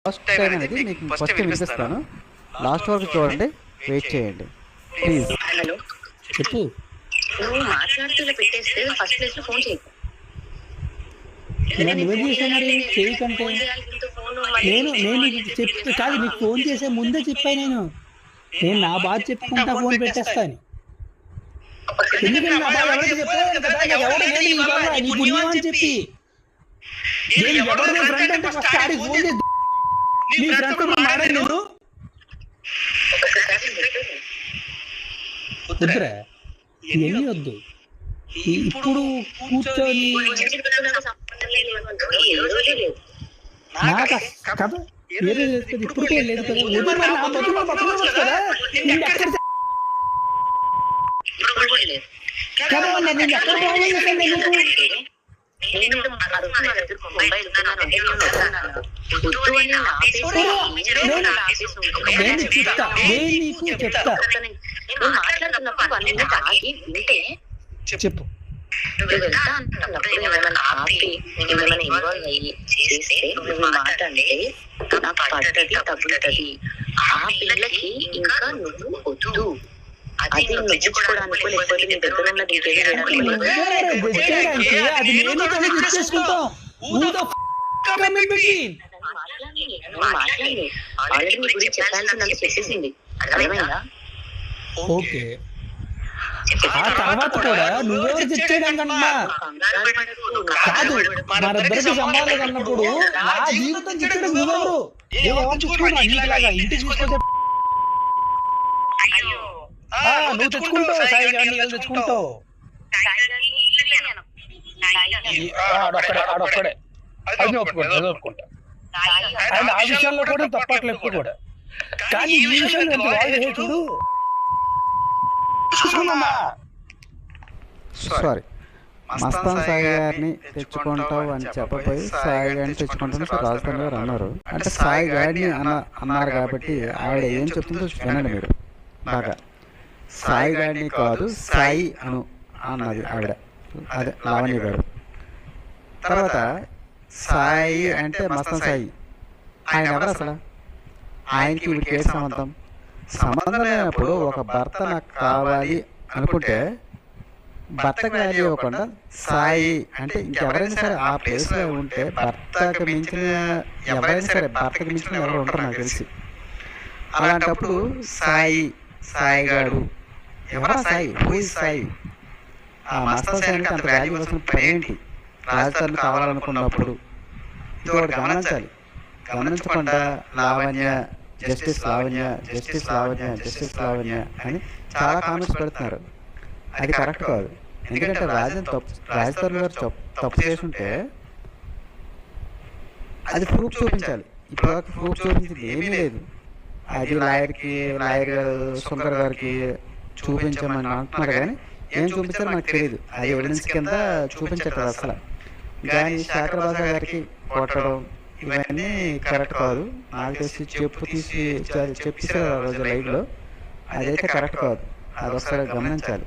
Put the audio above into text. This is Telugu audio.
ఫస్ట్ టైం అనేది మీకు ఫస్ట్ వినిపిస్తాను. లాస్ట్ వరకు చూడండి, వెయిట్ చేయండి ప్లీజ్. హలో చెప్పు. నువ్వు మాట్లాడుతూ పెట్టేస్తే ఫస్ట్ ప్లేస్ లో ఫోన్ చేయి. నువ్వేం చేసావు మరి చేయకంటే? నేను చెప్తే కాదు, నీకు ఫోన్ చేసే ముందే చెప్పా. నేను నా బాధ చెప్పుకుంటా ఫోన్ పెట్టేస్తాను. ఎందుకంటే నా బాధ ఎవరికి చెప్పాను కదా, ఎవరు నేను నీ బాధ నీ పుణ్యం అని చెప్పి. నేను ఎవరు నీ ఫ్రెండ్ అంటే ఫస్ట్ ఆడికి ఫోన్ చేద్దు. నీ ఫ్రెండ్తో మాట్లాడి నేను వద్దురా, ఇవన్నీ వద్దు. ఇప్పుడు కూర్చొని నాకు కథ వేరే లేదు కదా, ఇప్పుడు కూడా లేదు కదా. వద్దు మరి, నా బతుకులో బతుకోవచ్చు కదా. నేను ఎక్కడ కదా, నేను ఎక్కడ బాగుంది నీకు. నేను చెప్తా, నేను నీకు చెప్తా. చెప్పు. ఇన్వాల్వ్ అయ్యి చేస్తే నువ్వు మాట అంటే నాకు పడ్డది తగ్గుతుంది. ఆ పిల్లకి ఇంకా నువ్వు వద్దు. అది మెచ్చుకోవడానికి లేకపోతే నీ దగ్గర ఉన్నది మాట్లాడి ఆల్రెడీ నీ గురించి చెప్పాల్సిందంత చెప్పేసింది, అర్థమైందా? ఓకే, ఆ తర్వాత కూడా నువ్వెవరు తెచ్చేయడానికన్నా కాదు, మరిద్దరికి సంబంధం అన్నప్పుడు నా జీవితం చెప్పడం నువ్వెవరు? ఎవరు చూసుకున్నా నీకులాగా ఇంటికి చూసుకుంటే నువ్వు తెచ్చుకుంటావు, సాయి గారిని వెళ్ళి తెచ్చుకుంటావు. ఆడొక్కడే అది ఒప్పుకుంటా. అండ్ ఆ విషయంలో కూడా తప్పట్లేదు ఎప్పుడు కూడా. కానీ ఈ విషయంలో వాళ్ళు చూడు సారీ, మస్తాన్ సాయి గారిని తెచ్చుకుంటావు అని చెప్పబోయి సాయి గారిని తెచ్చుకుంటాను సార్ రాజధాని గారు అన్నారు. అంటే సాయి గారిని అన్నారు కాబట్టి ఆవిడ ఏం చెప్తుందో వినండి మీరు బాగా. సాయి గారిని కాదు, సాయి అను అన్నది ఆవిడ, అదే లావణ్య గారు. తర్వాత సాయి అంటే మస్తాన్ సాయి, ఆయన ఎవరు అసలు? ఆయనకి వీడికి ఏ సంబంధం? సంబంధం లేనప్పుడు ఒక భర్త నాకు కావాలి అనుకుంటే భర్తకు వాల్యూ ఇవ్వకుండా సాయి అంటే ఇంకెవరైనా సరే ఆ ప్లేస్లో ఉంటే భర్తకు మించిన ఎవరైనా సరే భర్తకు మించిన ఎవరు ఉంటారు నాకు తెలిసి. అలాంటప్పుడు సాయి, సాయిగాడు ఎవరా సాయి? Who is Sai? ఆ మస్తాన్ సాయికి అంత వాల్యూ ఇవ్వాల్సిన పని ఏంటి? రాజధాని కావాలనుకున్నప్పుడు ఇది ఒకటి గమనించాలి. గమనించకుండా Lavanya justice Lavanya, justice Lavanya, justice Lavanya అని చాలా కామెంట్స్ పెడుతున్నారు. అది కరెక్ట్ కాదు. ఎందుకంటే రాజధాని గారు తప్పు చేసుంటే అది ప్రూఫ్ చూపించాలి. ఇప్పుడు ప్రూఫ్ చూపించింది ఏమీ లేదు. అది లాయర్ గారు శంకర్ గారికి చూపించమని అంటున్నారు, కానీ ఏం చూపించారో నాకు తెలియదు. అది ఎవిడెన్స్ కింద చూపించట్లేదు అసలు. కానీ శేఖర్ బాబా గారికి కొట్టడం ఇవన్నీ కరెక్ట్ కాదు. నాకు తెలిసి చెప్పేసారు ఆ రోజు లైవ్లో, అదైతే కరెక్ట్ కాదు. అది ఒకసారి గమనించాలి.